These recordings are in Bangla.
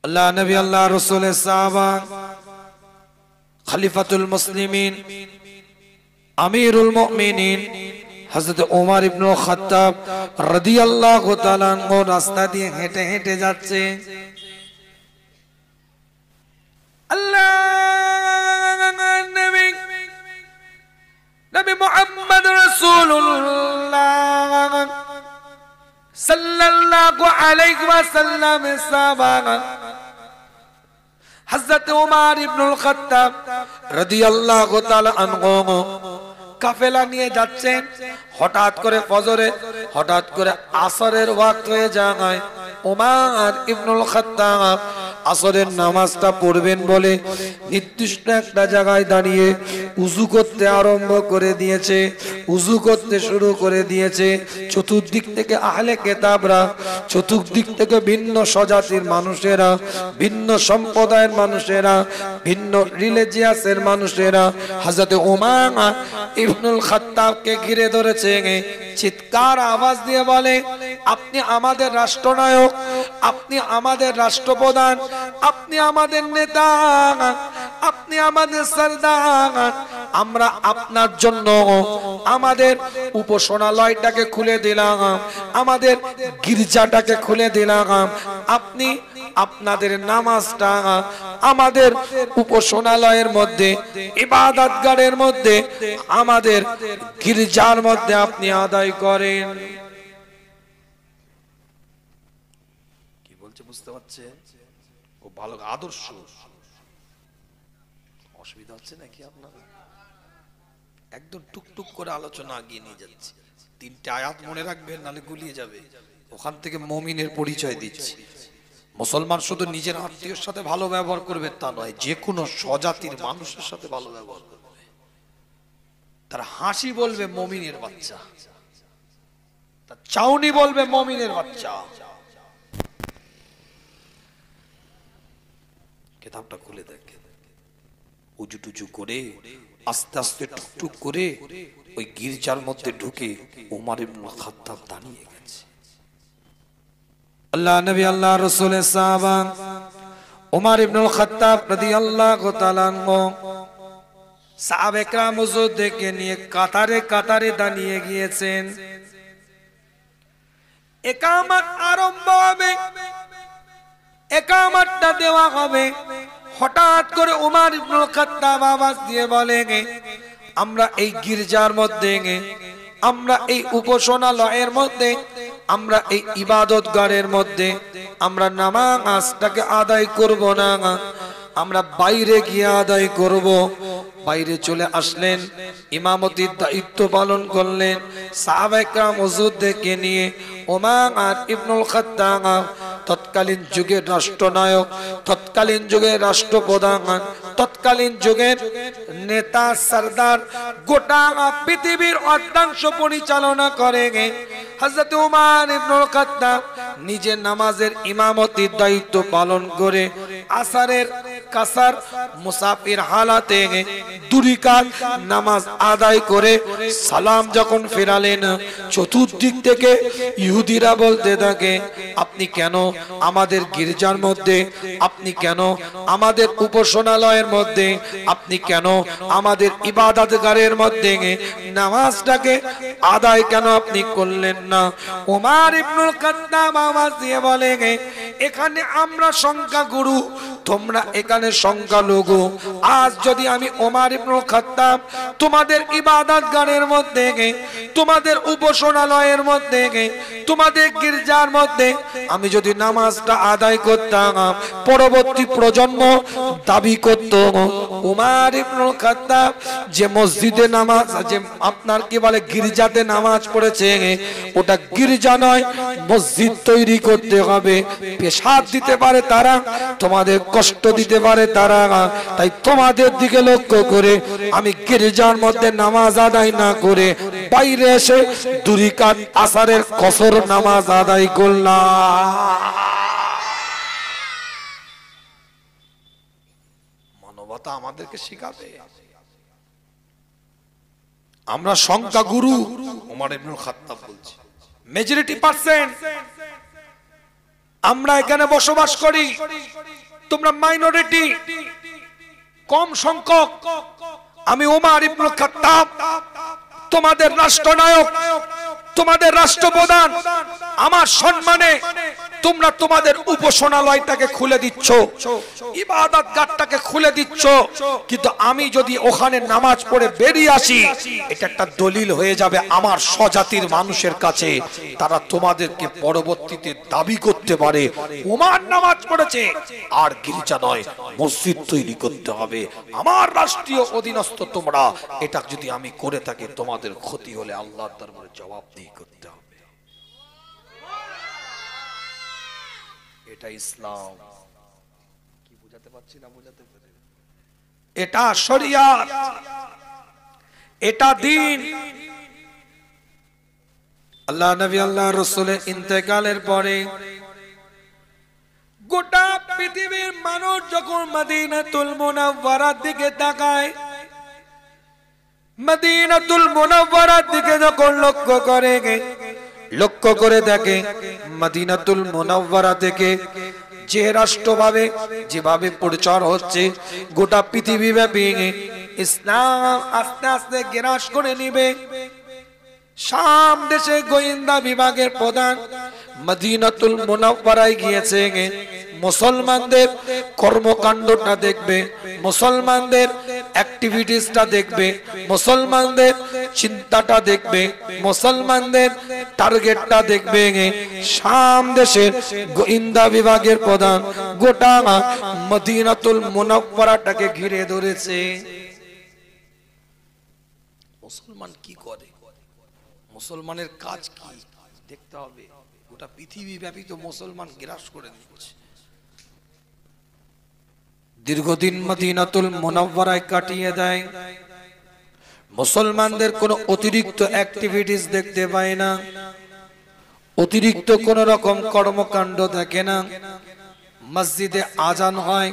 আল্লাহ নবী আল্লাহ রাসূলের সাহাবা খলিফাতুল মুসলিমিন আমিরুল মুমিনিন হযরত ওমর ইবনে খাত্তাব রাদিয়াল্লাহু তাআলা আনহু রাস্তা দিয়ে হেঁটে হেঁটে যাচ্ছে। আল্লাহ নবী মুহাম্মদ রাসূলুল্লাহ সাল্লাল্লাহু আলাইহি ওয়াসাল্লাম সাহাবা হযরত ওমর ইবনে খাত্তাব রাদিয়াল্লাহু তাআলা আনহু কাফেলা নিয়ে যাচ্ছেন। হঠাৎ করে ফজরে হঠাৎ করে আসরের ওয়াক্ত হয়ে যায়। ওমর ইবনে খাত্তাব আসরের নামাজটা পড়বেন বলে নির্দিষ্ট একটা জায়গায় দাঁড়িয়ে উযু করতে আরম্ভ করে দিয়েছে, উযু করতে শুরু করে দিয়েছে। চতুর্দিক থেকে আহলে কিতাবরা, চতুর্দিক থেকে ভিন্ন স্বজাতির মানুষেরা, ভিন্ন সম্প্রদায়ের মানুষেরা, ভিন্ন রিলিজিয়াসের মানুষেরা হযরত ওমর ইবনে খাত্তাবকে ঘিরে ধরেছে। চিৎকার আওয়াজ দিয়ে বলে, আপনি আমাদের রাষ্ট্রনায়ক, আপনি আমাদের রাষ্ট্রপ্রধান, আপনি আমাদের নেতা, আপনি আমাদের সরদার। আমরা আপনার জন্য আমাদের উপাসনালয়টাকে খুলে দিলাম, আমাদের গির্জাটাকে খুলে দিলাম। আপনি আপনাদের নামাজটা আমাদের উপাসনালয়ের মধ্যে, ইবাদতগাহের মধ্যে, আমাদের গির্জার মধ্যে আপনি আদায় করেন। কি বলছে বুঝতে পারছে? ও ভালো আদর্শ। অসুবিধা হচ্ছে নাকি আপনার? একদম টুকটুক করে আলোচনা আগিয়ে নিয়ে যাচ্ছে। তিনটে আয়াত মনে রাখবেন, নালে গুলিয়ে যাবে। ওখান থেকে মুমিনের পরিচয় দিচ্ছে। মুসলমান শুধু নিজের আত্মীয়ের সাথে ভালো ব্যবহার করবে তা নয়, যে কোনো স্বজাতির মানুষের সাথে ভালো ব্যবহার করবে। তার হাসি বলবে মুমিনের বাচ্চা, তার চাউনি বলবে মুমিনের বাচ্চা। কিতাবটা খুলে দেখে উজু টুজু করে আস্তে আস্তে টুকটুক করে ওই গির্জার মধ্যে ঢুকে ওমর ইবনে খাত্তাব দাঁড়িয়ে গেছে। আল্লাহ নবী আল্লাহ রাসূলের সাহাবা ওমর ইবনে খাত্তাব রাদিয়াল্লাহু তাআলা আনহু সাহাবায়ে কেরাম ওযু দেখে নিয়ে কাতারে কাতারে দাঁড়িয়ে গিয়েছেন। ইকামত আরম্ভ হবে, ইকামতটা দেওয়া হবে। হঠাৎ করে ওমর ইবনে খাত্তাব আওয়াজ দিয়ে বলে, আমরা এই গির্জার মধ্যে, আমরা এই উপাসনালয়ের মধ্যে, আমরা এই ইবাদতগাহের মধ্যে আমরা নামাজটাকে আদায় করব না, আমরা বাইরে গিয়ে আদায় করব। বাইরে চলে আসলেন, ইমামতির দায়িত্ব পালন করলেন। সাহাবায়ে কেরাম ওযু দেখে নিয়ে ওমর ইবনে খাত্তাব তৎকালীন যুগের রাষ্ট্রনায়ক, তৎকালীন যুগের রাষ্ট্রপ্রধান, তৎকালীন যুগের নেতা সরদার, গোটা পৃথিবীর অর্ধাংশ পরিচালনা করে হযরত ওমর ইবনে খাত্তাব নিজে নামাজের ইমামতির দায়িত্ব পালন করে আসরের কাসার মুসাফির হালাতে দুরিকাত নামাজ আদায় করে সালাম যখন ফেরালেন, চতুর্দিক থেকে ইহুদিরা বলতে থাকে, আপনি কেন আমাদের গির্জার মধ্যে, আপনি কেন আমাদের উপাসনালয়ের মধ্যে, আপনি কেন আমাদের ইবাদতগাহের মধ্যে নামাজটাকে আদায় কেন আপনি করলেন না? ওমর ইবনে খাত্তাব আওয়াজ দিয়ে বলে, এখানে আমরা সংখ্যাগুরু, তোমরা এখানে সংখ্যালঘু। আজ যদি আমি ওমর ইবনে খাত্তাব তোমাদের ইবাদতগাহের মধ্যে, তোমাদের উপাসনালয়ের মধ্যে, তোমাদের গির্জার মধ্যে আমি যদি নামাজটা আদায় করতাম, পরবর্তী প্রজন্ম দাবি করত ওমর ইবনে খাত্তাব যে মসজিদে নামাজ, যে আপনার কি বলে গির্জাতে নামাজ পড়েছে, ওটা গির্জা নয়, মসজিদ তৈরি করতে হবে। পেশাব দিতে পারে তারা, তোমাদের কষ্ট দিতে পারে তারা, তাই তোমাদের দিকে লক্ষ্য করে আমি গির্জার মধ্যে নামাজ আদায় না করে বাইরে এসে দুরিকাত আসরের কসর নামাজ আদায় করলাম। মানবতা আমাদেরকে শিখাবে। আমরা সংখ্যাগুরু, ওমর ইবনে খাত্তাব বলছি, মেজরিটি পার্সেন্ট আমরা এখানে বসবাস করি। তোমরা মাইনরিটি, কম সংখ্যক। আমি ওমর ইবনে খাত্তাব তোমাদের রাষ্ট্রনায়ক, তোমাদের রাষ্ট্রপ্রধান, আমার সম্মানে তোমরা তোমাদের উপাসনালয়টাকে খুলে দিচ্ছ, ইবাদত গাহটাকে খুলে দিচ্ছ, কিন্তু আমি যদি ওখানে নামাজ পড়ে বেরিয়ে আসি, এটা একটা দলিল হয়ে যাবে আমার স্বজাতির মানুষের কাছে, তারা তোমাদেরকে পরবর্তীতে দাবি করতে পারে ওমর নামাজ পড়েছে, আর গির্জা নয় মসজিদ তৈরি করতে হবে, আমার রাষ্ট্রীয় অধীনস্থ তোমরা। এটা যদি আমি করে থাকি, তোমাদের ক্ষতি হলে আল্লাহর দরবারে জবাবদিহি করতে হবে। এটা ইসলাম। কি বুঝাতে পারছি না? বুঝাতে পারি? এটা শরিয়াত, এটা দ্বীন। আল্লাহ নবী আল্লাহ রাসূলের ইন্তেকালের পরে গোটা পৃথিবীর মানুষ যখন মদিনাতুল মুনাওয়ারার দিকে তাকায়, মদিনাতুল মুনাওয়ারার দিকে যখন লক্ষ্য করে দেখে, মদিনাতুল মুনাওয়ারা থেকে যে রাষ্ট্রভাবে যেভাবে প্রচার হচ্ছে, গোটা পৃথিবী ব্যাপী ইসলাম আস্তে আস্তে গ্রাস করে নিবে। শাম দেশে গোয়েন্দা বিভাগের প্রধান মদিনাতুল মুনাওয়ারায় গিয়েছে, মুসলমানদের কর্মকাণ্ডটা দেখবে, মুসলমানদের অ্যাক্টিভিটিসটা দেখবে, মুসলমানদের চিন্তাটা দেখবে, মুসলমানদের টার্গেটটা দেখবে। শাম দেশের গোয়েন্দা বিভাগের প্রধান গোটা মদিনাতুল মুনাওয়ারাটাকে ঘিরে ধরেছে। মুসলমান কি করে, মুসলমানের কাজ কি দেখতে হবে। গোটা পৃথিবী ব্যাপী তো মুসলমান গ্রাস করে দিচ্ছে। দীর্ঘদিন মদিনাতুল মুনাওয়ারায় কাটিয়ে দেয়, মুসলমানদের কোনো অতিরিক্ত অ্যাক্টিভিটিস দেখতে পায় না, অতিরিক্ত কোন রকম কর্মকাণ্ড দেখে না। মসজিদে আজান হয়,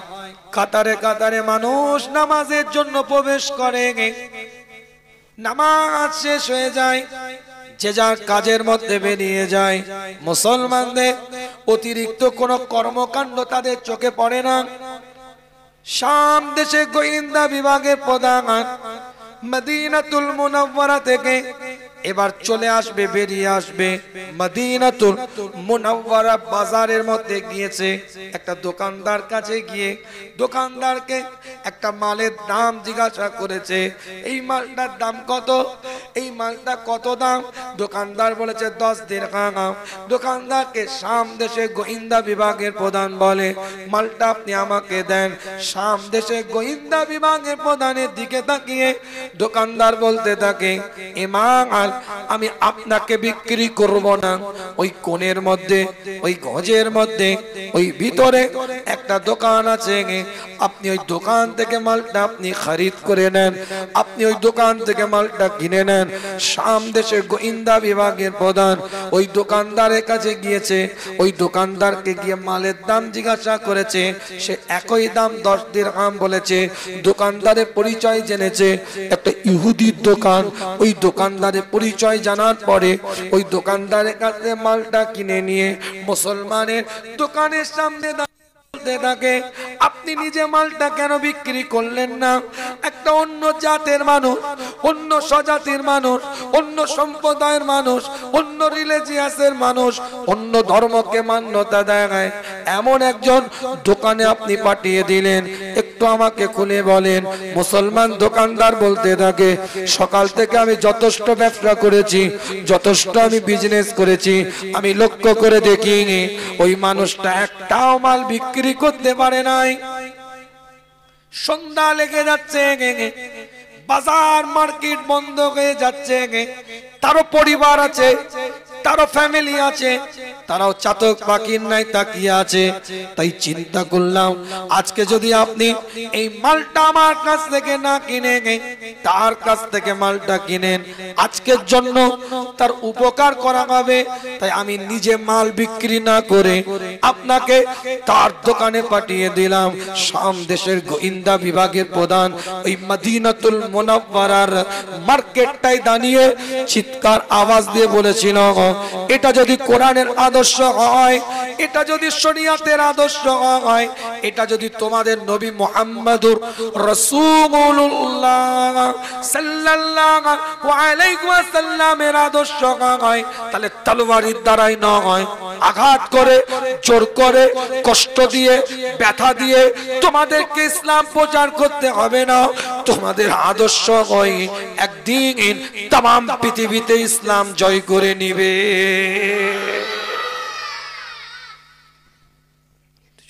কাতারে কাতারে মানুষ নামাজের জন্য প্রবেশ করে, নামাজ শেষ হয়ে যায়, যে যার কাজের মধ্যে বেরিয়ে যায়। মুসলমানদের অতিরিক্ত কোন কর্মকাণ্ড তাদের চোখে পড়ে না। শাম দেশে গোয়েন্দা বিভাগের প্রধান মদিনাতুল মুনাওয়ারা থেকে এবার চলে আসবে, বেরিয়ে আসবে মদিনাতুল মুনাওয়ারা বাজারের মধ্যে গিয়েছে। একটা দোকানদার কাছে গিয়ে দোকানদারকে একটা মালের দাম জিজ্ঞাসা করেছে, এই মালটার দাম কত, এই মালটা কত দাম? দোকানদার বলেছে 10 দিরহাম। দোকানদারকে শাম দেশে গোয়েন্দা বিভাগের প্রধান বলে, মালটা আপনি আমাকে দেন। শাম দেশে গোয়েন্দা বিভাগের প্রধানের দিকে তাকিয়ে দোকানদার বলতে থাকে, এ মাল আমি আপনাকে বিক্রি করব না। ওই কোণের মধ্যে, ওই গজের মধ্যে, ওই ভিতরে একটা দোকান আছে, আপনি ওই দোকান থেকে মালটা আপনি খরিদ করে নেন, আপনি ওই দোকান থেকে মালটা কিনে নেন। শাম দেশে গোয়েন্দা বিভাগের প্রধান ওই দোকানদারের কাছে গিয়েছে, ওই দোকানদারকে গিয়ে মালের দাম জিজ্ঞাসা করেছে। সে একই দাম 10 দিরহাম বলেছে। দোকানদারের পরিচয় জেনেছে, একটা ইহুদির দোকান। ওই দোকানদারের পরিচয় জানার পরে ওই দোকানদারের কাছে মালটা কিনে নিয়ে মুসলমানের দোকানের সামনে থাকে, আপনি নিজে মালটা কেন বিক্রি করলেন না? একটা অন্য জাতের মানুষ, অন্য স্বজাতির মানুষ, অন্য সম্প্রদায়ের মানুষ, অন্য রিলিজিয়াসের মানুষ, অন্য ধর্মকে মান্যতা দেয়, এমন একজন দোকানে আপনি পাঠিয়ে দিলেন, একটু আমাকে খুলে বলেন। মুসলমান দোকানদার বলতে থাকে, সকাল থেকে আমি যথেষ্ট ব্যবসা করেছি, যথেষ্ট আমি বিজনেস করেছি, আমি লক্ষ্য করে দেখিনি ওই মানুষটা একটাও মাল বিক্রি করতে পারে নাই। সন্ধ্যা লেগে যাচ্ছে, বাজার মার্কেট বন্ধ হয়ে যাচ্ছে, তারও পরিবার আছে, তারও ফ্যামিলি আছে, তারাও চাতক পাখির নাই তাকিয়ে আছে। তাই চিন্তা করলাম, আজকে যদি আপনি এই মালটা আমার কাছ থেকে না কিনে তার কাছ থেকে মালটা কিনেন, আজকের জন্য তার উপকার করা হবে। তাই আমি নিজে মাল বিক্রি না করে আপনাকে তার দোকানে পাঠিয়ে দিলাম। শাম দেশের গোয়েন্দা বিভাগের প্রধান ওই মদিনাতুল মুনাওয়ারার মার্কেটটাই দাঁড়িয়ে চিৎকার আওয়াজ দিয়ে বলেছিল, এটা যদি কোরআনের আদর্শ হয়, এটা যদি শরীয়তের আদর্শ হয়, এটা যদি তোমাদের নবী মুহাম্মদুর রাসূলুল্লাহ সাল্লাল্লাহু আলাইহি ওয়াসাল্লামের আদর্শ হয়, তাহলে তলোয়ারের দ্বারাই নয়, আঘাত করে, জোর করে, কষ্ট দিয়ে, ব্যথা দিয়ে তোমাদেরকে ইসলাম প্রচার করতে হবে না। তোমাদের আদর্শ হয় একদিন तमाम পৃথিবীতে ইসলাম জয় করে নিবে।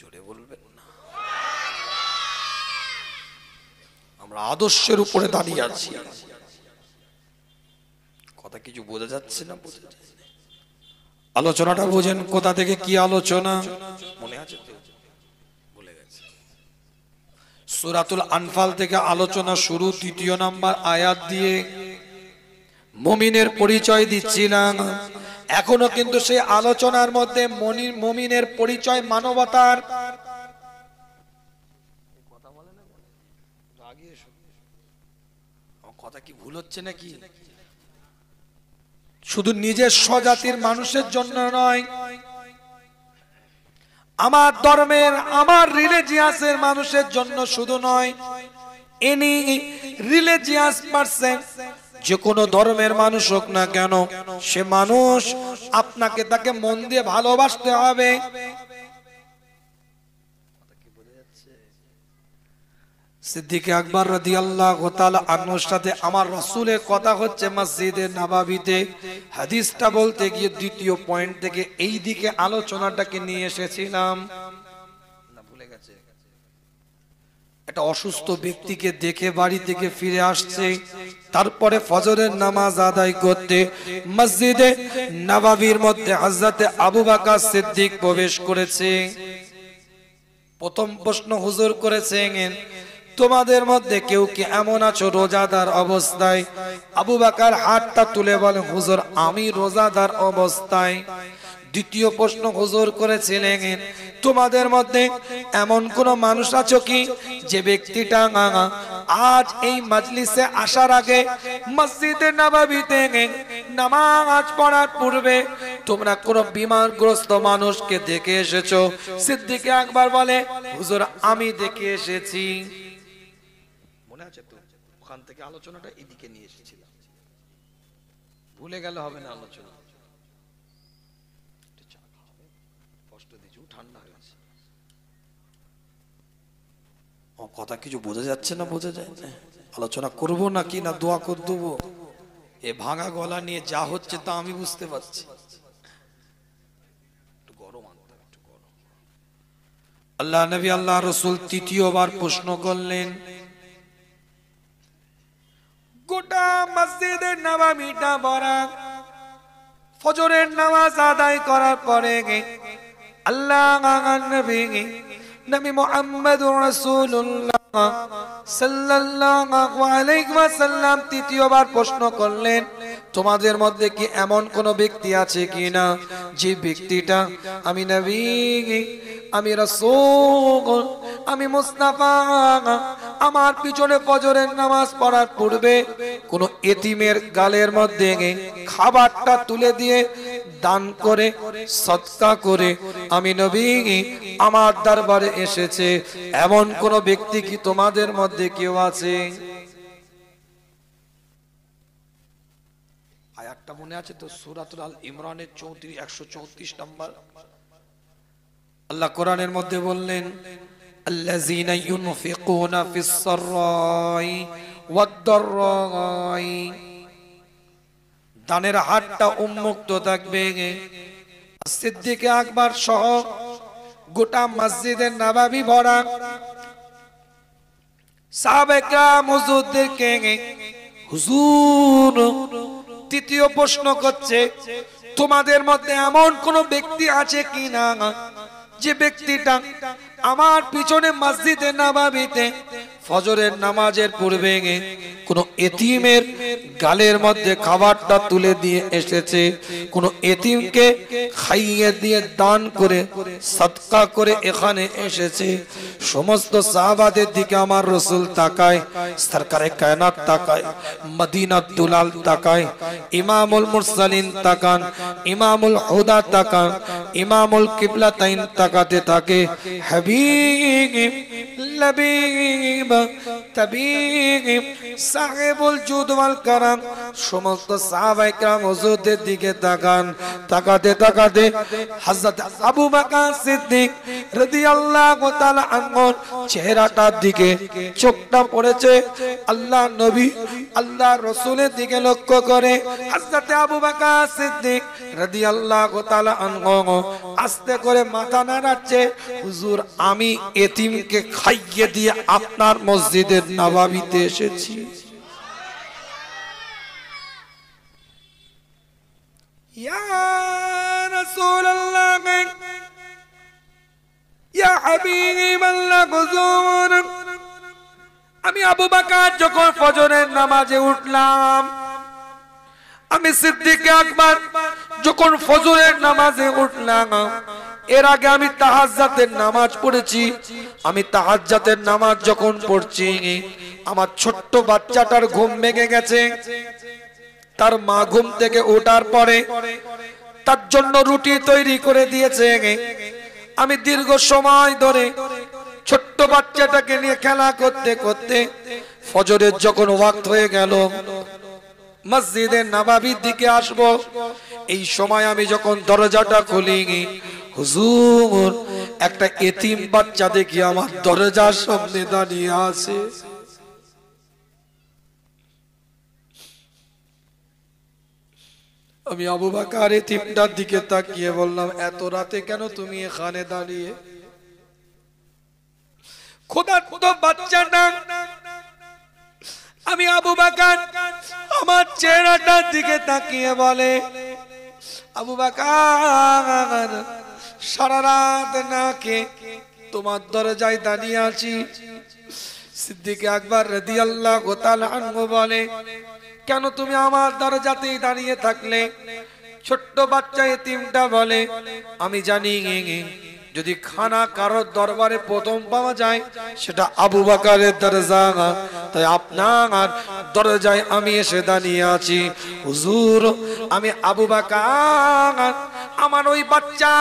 জোরে বলবেন না? আমরা আদর্শের উপরে দাঁড়িয়ে আছি। কথা কিছু বোঝা যাচ্ছে না? বোঝা যাচ্ছে? আলোচনাটা বোঝেন কোথা থেকে কি আলোচনা মনে আছে তো? ভুলে গেছে। সূরাতুল আনফাল থেকে আলোচনা শুরু, 3 নম্বর আয়াত দিয়ে মুমিনের পরিচয় দিচ্ছিলাম। এখনো কিন্তু সেই আলোচনার মধ্যে মুমিনের পরিচয় মানবতার। কথা কি ভুল হচ্ছে নাকি? শুধু নিজের স্বজাতির মানুষের জন্য নয়, আমার ধর্মের, আমার রিলিজিয়াসের মানুষের জন্য শুধু নয়, এনি রিলিজিয়াস পারসন, যে কোনো ধর্মের মানুষ হোক না কেন, সে মানুষ, আপনাকে তাকে মন দিয়ে ভালোবাসতে হবে। সিদ্দিক আকবর রাদিয়াল্লাহু তাআলা আনহুর সাথে আমার রাসূলের কথা হচ্ছে মসজিদে নববীতে। হাদিসটা বলতে গিয়ে দ্বিতীয় পয়েন্ট থেকে এই দিকে আলোচনাটাকে নিয়ে এসেছিলাম, না ভুলে গেছে? একটা অসুস্থ ব্যক্তিকে দেখে বাড়ি থেকে ফিরে আসছে, তারপরে ফজরের নামাজ আদায় করতে মসজিদে নববীর মধ্যে হযরতে আবু বকর সিদ্দিক প্রবেশ করেছে। প্রথম প্রশ্ন হুজুর করেছেন, তোমাদের মধ্যে কেউ কি এমন আছো রোজাদার অবস্থায়? আবু বকর হাতটা তুলে বলে, হুজুর আমি রোজাদার অবস্থায়। দ্বিতীয় প্রশ্ন হুজুর করেছিলেন, তোমাদের মধ্যে এমন কোন মানুষ আছো কি যে ব্যক্তিটা আজ এই মজলিসে আসার আগে মসজিদে নববীতে নামাজ পড়ার পূর্বে তোমরা কোন বিমারগ্রস্ত মানুষকে দেখে এসেছো? সিদ্দিক আকবর বলে, হুজুর আমি দেখে এসেছি। মনে আছে তো? ওখান থেকে আলোচনাটা এদিকে নিয়ে এসেছিলাম, ভুলে গেলে হবে না আলোচনা। কথা কিছু বোঝা যাচ্ছে না? বোঝা যায় না? আলোচনা করবো নাকি না দোয়া করে দেবো? এ ভাঙা গলা নিয়ে যা হচ্ছে তা আমি বুঝতে পারছি। আল্লাহ নবী আল্লাহ রাসূল তৃতীয়বার প্রশ্ন করলেন। গোটা মসজিদের নববীটা ভরা, ফজরের নামাজ আদায় করার পরে আল্লাহ নবী নবী মুহাম্মদুর রাসূলুল্লাহ সাল্লাল্লাহু আলাইহি ওয়াসাল্লাম তৃতীয়বার প্রশ্ন করলেন, তোমাদের মধ্যে কি এমন কোন ব্যক্তি আছে কিনা যে ব্যক্তিটা আমি নবী, আমি রাসূল, আমি মুস্তাফা আমার পিছনে ফজরের নামাজ পড়ার পূর্বে কোন এতিমের গালের মধ্যে খাবারটা তুলে দিয়ে দান করে সদকা করে আমি নবী আমার দরবারে এসেছে, এমন কোন ব্যক্তি কি তোমাদের মধ্যে কেউ আছে? আয়াতটা মনে আছে তো? সূরাতুল আল ইমরানের 134 নম্বর। আল্লাহ কোরআনের মধ্যে বললেন, আল্লাযীনা ইউনফিকুনা ফিস সাররাই ওয়াদ দাররাই, দানের হাতটা উন্মুক্ত থাকবে। সিদ্দিক আকবর সহ গোটা মসজিদে নববী ভরা সাহাবায়ে কেরাম হুজুরদেরকে হুজুর তৃতীয় প্রশ্ন করছে, তোমাদের মধ্যে এমন কোন ব্যক্তি আছে কিনা যে ব্যক্তিটা আমার পিছনে মসজিদে নববীতে ফজরের নামাজের পূর্বে কোন এতিমের গালের মধ্যে খাবারটা তুলে দিয়ে এসেছে, কোন এতিমকে খাইয়ে দিয়ে দান করে সদকা করে এখানে এসেছে। সমস্ত সাহাবাদের দিকে আমার রাসূল তাকায়, সরকারে কায়নাত তাকায়, মদিনাত দুলাল তাকায়, ইমামুল মুরসালিন তাকান, ইমামুল হুদা তাকান, ইমামুল কিবলাতাইন তাকাতে থাকে। হাবিব লবিব তাবিব সাহেবুল জুদ ওয়াল কারাম সমস্ত সাহাবায়ে কেরাম হুজুরদের দিকে তাকান। তাকাতে তাকাতে হযরত আবু বকর সিদ্দিক রাদিয়াল্লাহু তাআলা আনহুর চেহারাটার দিকে চোখটা পড়েছে। আল্লাহ নবী আল্লাহ রাসূলের দিকে লক্ষ্য করে হযরত আবু বকর সিদ্দিক রাদিয়াল্লাহু তাআলা আনহু আস্তে করে মাথা নাড়াচ্ছে, হুজুর আমি এতিমকে খাইয়ে দিয়ে আপনার মসজিদের নববীতে এসেছি। ইয়া রাসূলুল্লাহ ইয়া হাবিবাল্লাহ হুজুর, আমি আবু বকর যখন ফজরের নামাজে উঠলাম, আমি সিদ্দিক আকবর যখন ফজরের নামাজে উঠলাম, এর আগে আমি তাহাজ্জুদের নামাজ পড়েছি। আমি তাহাজ্জুদের নামাজ যখন পড়ছি, আমার ছোট্ট বাচ্চাটার ঘুম ভেঙে গেছে। তার মা ঘুম থেকে ওঠার পরে তার জন্য রুটি তৈরি করে দিয়েছে। আমি দীর্ঘ সময় ধরে ছোট্ট বাচ্চাটাকে নিয়ে খেলা করতে করতে ফজরের যখন ওয়াক্ত হয়ে গেল, মসজিদের নববীর দিকে আসব, এই সময় আমি যখন দরজাটা খুলি, হুজুর একটা এতিম বাচ্চা দেখি আমার দরজার সামনে দাঁড়িয়ে আছে। আমি আবু বকর এতিমটার দিকে তাকিয়ে বললাম, এত রাতে কেন তুমি এখানে দাঁড়িয়ে? খোদার তো বাচ্চাটা, আমি আবু বকর আমার চেহারাটার দিকে তাকিয়ে বলে, আবু বকর সারা রাত না খেয়ে তোমার দরজায় দাঁড়িয়ে আছি। সিদ্দিক আকবর রাদিয়াল্লাহু তাআলা আনহু বলে, কেন তুমি আমার দরজাতেই দাঁড়িয়ে থাকলে? ছোট্ট বাচ্চা এতিমটা বলে, আমি জানি যদি খানা কারোর দরবারে প্রথম পাওয়া যায় সেটা আবু বকরের দরজা, তাই আপনার দরজায় আমি এসে দাঁড়িয়ে আছি। হুজুর আমি আবু বকর আমার ওই বাচ্চা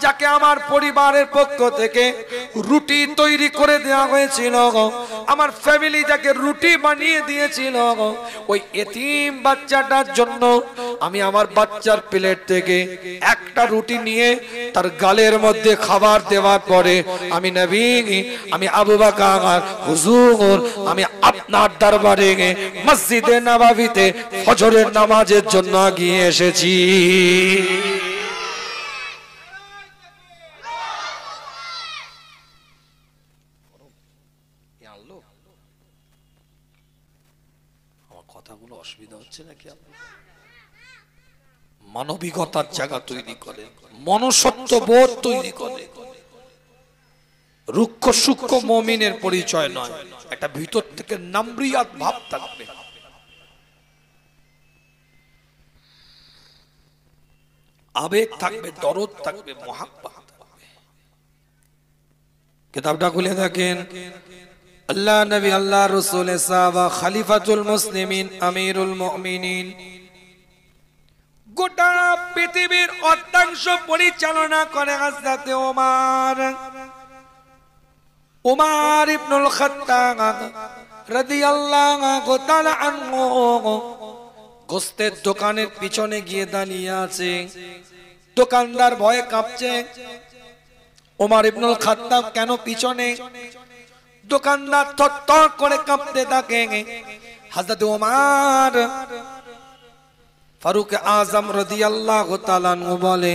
যাকে আমার পরিবারের পক্ষ থেকে রুটি তৈরি করে দেওয়া হয়েছিল, আমার ফ্যামিলি যাকে রুটি বানিয়ে দিয়েছিল, ওই এতিম বাচ্চাটার জন্য আমি আমার বাচ্চার প্লেট থেকে একটা রুটি নিয়ে তার গালের মধ্যে খাবার দেওয়ার পরে আমি নবী আমি আবু বকর হুজুর আমি আপনার দরবারে মসজিদে নববীতে ফজরের নামাজের জন্য গিয়ে এসেছি। কথাগুলো অসুবিধা হচ্ছে নাকি? মানবিকতার জায়গা তৈরি করে, মনুষ্যত্ব বোধ তৈরি করে। রুক্ষ সূক্ষ্ম মুমিনের পরিচয় নয়, একটা ভিতর থেকে নামরিয়াত ভাব থাকবে। আবেগ থাকবে, দরদ থাকবে, মুহাব্বত থাকবে। কিতাবটা খুলে দেখেন, আল্লাহ নবী আল্লাহ রাসূল সাহাবা খলিফাতুল মুসলিমিন আমিরুল মুমিনিন গোটা পৃথিবীর অর্ধাংশ পরিচালনা করে হযরত ওমর ইবনুল খাত্তাব রাদিয়াল্লাহু তাআলা আনহু গোস্তের দোকানের পিছনে গিয়ে দাঁড়িয়ে আছে। দোকানদার ভয়ে কাঁপছে। ওমর ইবনুল খাত্তাব কেন পিছনে? দোকানদার থরথর করে কাঁপতে থাকে। হযরত ওমর ফারুক আজম রাদিয়াল্লাহু তাআলা আনহু বলে,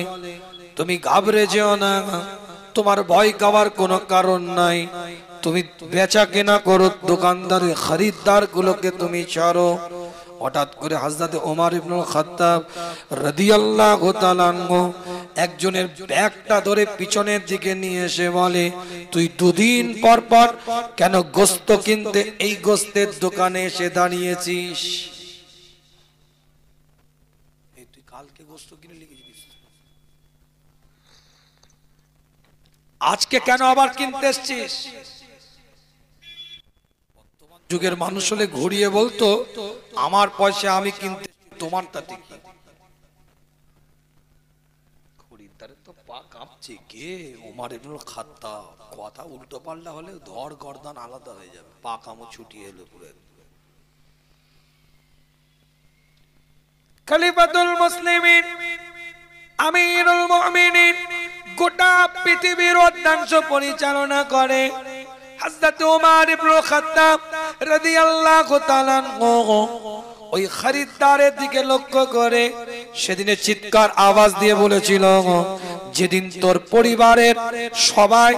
তুমি ঘাবড়ে যেও না, তোমার ভয় পাওয়ার কোনো কারণ নাই। তুমি বেচা কেনা করো, দোকানদার খরিদ্দার গুলোকে তুমি ছাড়ো। হঠাৎ করে হযরত ওমর ইবনুল খাত্তাব রাদিয়াল্লাহু তাআলা আনহু একজনের ব্যাগটা ধরে পিছনের দিকে নিয়ে এসে বলে, তুই দুদিন পর পর কেন গোস্ত কিনতে এই গোস্তের দোকানে এসে দাঁড়িয়েছিস? তুই কালকে গোস্ত কিনে লিখেছিস, আজকে কেন আবার কিনতে এসছিস? যুগের মানুষ হলে ঘুরিয়ে বলতো, আমার পয়সা আমি কিনতে, তোমার তাতে কি? খরিদ্দারের তো পা কাঁপছে, কে ওমর ইবনুল খাত্তাব, কথা উল্টো পাল্টা হলে ধর গর্দান আলাদা হয়ে যাবে, পা কামো ছুটিয়ে এলো পুরো। খলিফাতুল মুসলিমিন আমিরুল মুমিনিন গোটা পৃথিবীর অর্ধাংশ পরিচালনা করে হযরত ওমর ইবনুল খাত্তাব রাদিয়াল্লাহু তাআলা আনহু। ওই খরিদ্দারের দিকে লক্ষ্য করে সেদিনে চিৎকার আওয়াজ দিয়ে বলেছিল, যেদিন তোর পরিবারের সবাই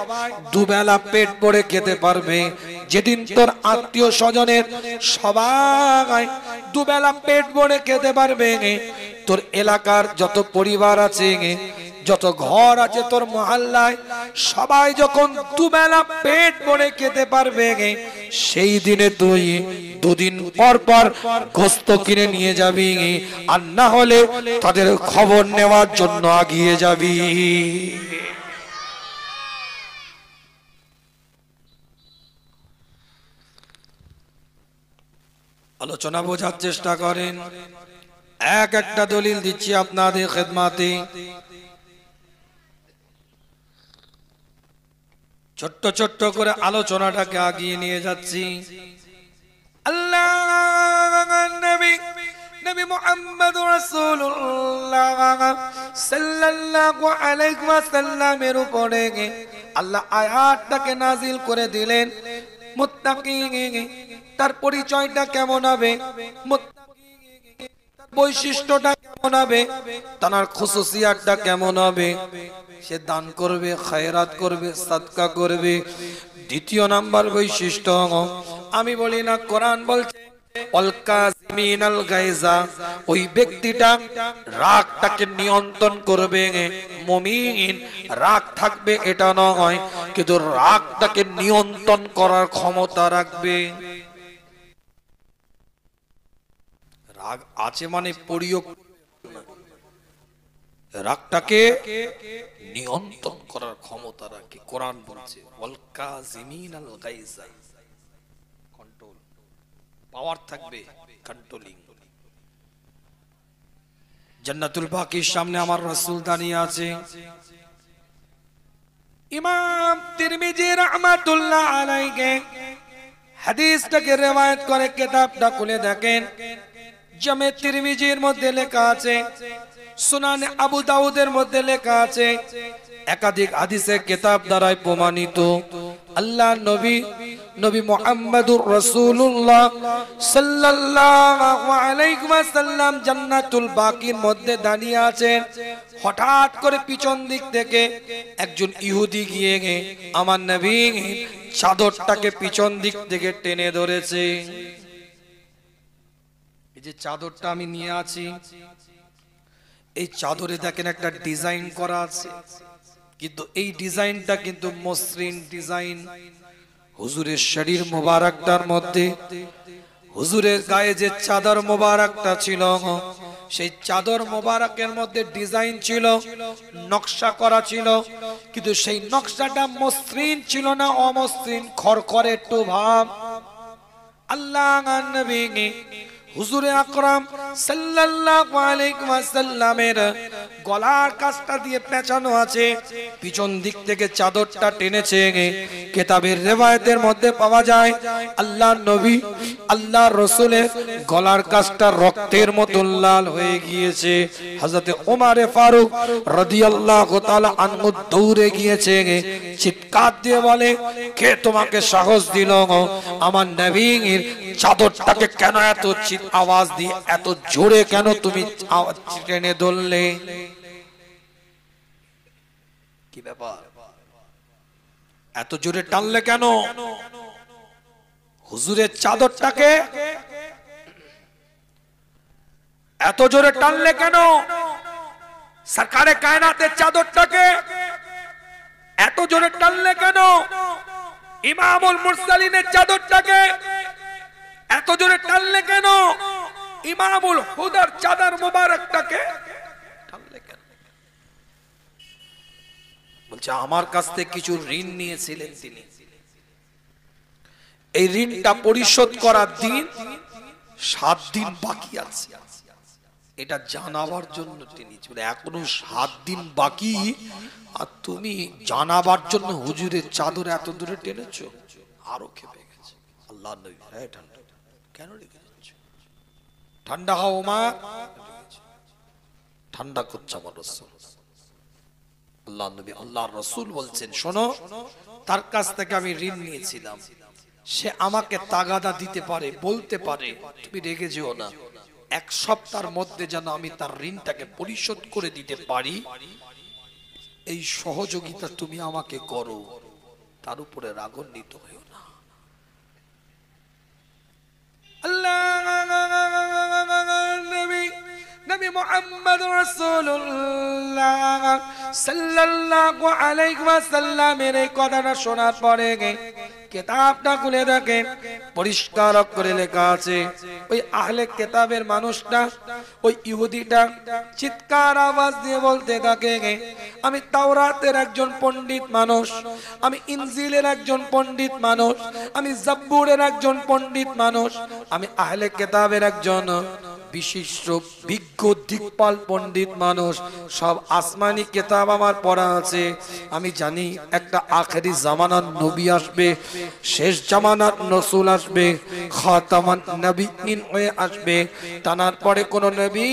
দুবেলা পেট ভরে খেতে পারবে, যেদিন তোর আত্মীয় স্বজনের সবাই দুবেলা পেট ভরে খেতে পারবে, তোর এলাকার যত পরিবার আছে, যত ঘর আছে তোর মহল্লায়, সবাই যখন দুবেলা পেট ভরে খেতে পারবে, সেই দিনে তুই দুদিন পর পর গোস্ত কিনে নিয়ে যাবি, আর না হলে তাদের খবর নেওয়ার জন্য আগিয়ে যাবি। আলোচনা বোঝার চেষ্টা করেন, এক একটা দলিল দিচ্ছি আপনাদের খেদমাতে। ছোট্ট ছোট্ট করে আলোচনাটাকে আগিয়ে নিয়ে যাচ্ছি। আল্লাহ নবী নবী মুহাম্মদ রাসূলুল্লাহ সাল্লাল্লাহু আলাইহি ওয়াসাল্লামের উপরে আল্লাহ আয়াতটাকে নাজিল করে দিলেন। মুত্তাকিন তার পরিচয়টা কেমন হবে, বৈশিষ্ট্যটা কেমন হবে, তার খুসুসিয়াতটা কেমন হবে, সে দান করবে, খায়রাত করবে, সাদকা করবে। দ্বিতীয় নাম্বার বৈশিষ্ট্য, আমি বলি না, কোরআন বলছে ওয়াল কাযিমিনাল গায়জা, ওই ব্যক্তিটা রাগটাকে নিয়ন্ত্রণ করবে। মুমিন রাগ থাকবে এটা নয়, কিন্তু রাগটাকে নিয়ন্ত্রণ করার ক্ষমতা রাখবে। রাগ আছে মানে প্রয়োগ, রাগটাকে নিয়ন্ত্রণ করার ক্ষমতা রাখে। কোরআন বলছে ওয়াল কাযিমিনাল গায়জা, কন্ট্রোল পাওয়ার থাকবে, কন্ট্রোলিং। জান্নাতুল বাকির সামনে আমার রাসূল দাঁড়িয়ে আছে। ইমাম তিরমিজি রাহমাতুল্লাহ আলাইহি হাদিসটাকে রওয়ায়াত করে, কিতাবটা খুলে দেখেন, জামে তিরমিজির মধ্যে লেখা আছে, সুনানে আবু দাউদের মধ্যে লেখা আছে, একাধিক হাদিসের কিতাব দ্বারাই প্রমাণিত। আল্লাহ নবী নবী মুহাম্মদুর রাসূলুল্লাহ সাল্লাল্লাহু আলাইহি ওয়াসাল্লাম জান্নাতুল বাকির মধ্যে দাঁড়িয়ে আছেন। হঠাৎ করে পিছন দিক থেকে একজন ইহুদি গিয়ে আমার নবী চাদরটাকে পিছন দিক থেকে টেনে ধরেছে। এই যে চাদরটা আমি নিয়ে আছি, এই চাদরে দেখেন একটা ডিজাইন করা আছে, কিন্তু এই ডিজাইনটা কিন্তু মসৃণ ডিজাইন। হুজুরের শরীর মোবারকটার মধ্যে, হুজুরের গায়ে যে চাদর মোবারকটা ছিল, সেই চাদর মোবারকের মধ্যে ডিজাইন ছিল, নকশা করা ছিল, কিন্তু সেই নকশাটা মসৃণ ছিল না, অমসৃণ, খড়খড়ে একটু ভাব। আল্লাহ নবী হুজুরে আকরাম সাল্লাল্লাহু আলাইহি ওয়াসাল্লামের গলার কাছটা দিয়ে পেঁচানো আছে, পিছন দিক থেকে চাদরটা টেনেছে। কিতাবের রিওয়ায়াতের মধ্যে পাওয়া যায় আল্লাহর নবী আল্লাহর রাসূলের গলার কাছটা রক্তের মতো লাল হয়ে গিয়েছে। হযরত ওমর ফারুক রাদিয়াল্লাহু তাআলা আনহু দৌড়ে গিয়েছে, চিৎকার দিয়ে বলে, কে তোমাকে সাহস দিল আমার নবীর চাদরটাকে কেন এত আওয়াজ দিয়ে এত জোরে কেন তুমি টেনে ধরলে? কি ব্যাপার, এত জোরে টানলে কেন? হুজুরের চাদরটাকে এত জোরে টানলে কেন? সরকারে কায়নাতের চাদরটাকে এত জোরে টানলে কেন? ইমামুল মুরসালিনের চাদরটাকে এত জোরে টানলে কেন? ইমামুল হুদার চাদর মুবারকটাকে টানলে কেন? বলছে আমার কাছ থেকে কিছু ঋণ নিয়েছিলেন তিনি, এই ঋণটা পরিশোধ করার দিন 7 দিন বাকি আছে, এটা জানাবার জন্য তিনি বলে এখনো 7 দিন বাকি, আর তুমি জানাবার জন্য হুজুরের চাদর এত দূরে টেনেছো। আরো খেপে গেছে। আল্লাহ নবী, হ্যাঁ ঠান্ডা কেন রেখে যাচ্ছ? ঠান্ডা হও মা, ঠান্ডা করছে আমার রাসূল। আল্লাহ নবী আল্লাহর রাসূল বলছেন, শোনো, তার কাছ থেকে আমি ঋণ নিয়েছিলাম, সে আমাকে তাগাদা দিতে পারে, বলতে পারে তুমি রেগে যেও না, 1 সপ্তাহের মধ্যে যেন আমি তার ঋণটাকে পরিশোধ করে দিতে পারি, এই সহযোগিতা তুমি আমাকে করো, তার উপরে রাগান্বিত হইও না। নবী মুহাম্মদ রাসূলুল্লাহ সাল্লাল্লাহু আলাইহি ওয়াসাল্লামের এই কথাটা শোনার পরে কিতাবটা খুলে দেখে পরিষ্কার করে লেখা আছে, ওই আহলে কিতাবের মানুষটা, ওই ইহুদিটা চিৎকার আওয়াজ দিয়ে বলতে থাকে, আমি তাওরাতের একজন পণ্ডিত মানুষ, আমি ইনজিলের একজন পণ্ডিত মানুষ, আমি জাব্বুরের একজন পণ্ডিত মানুষ, আমি আহলে কিতাবের একজন বিশিষ্ট বিজ্ঞ দিকপাল পণ্ডিত মানুষ, সব আসমানি কিতাব আমার পড়া আছে, আমি জানি একটা আখেরি জামানার নবী আসবে, শেষ জামানার রাসূল আসবে, খাতামান নবীন হয়ে আসবে, তার পরে কোন নবী,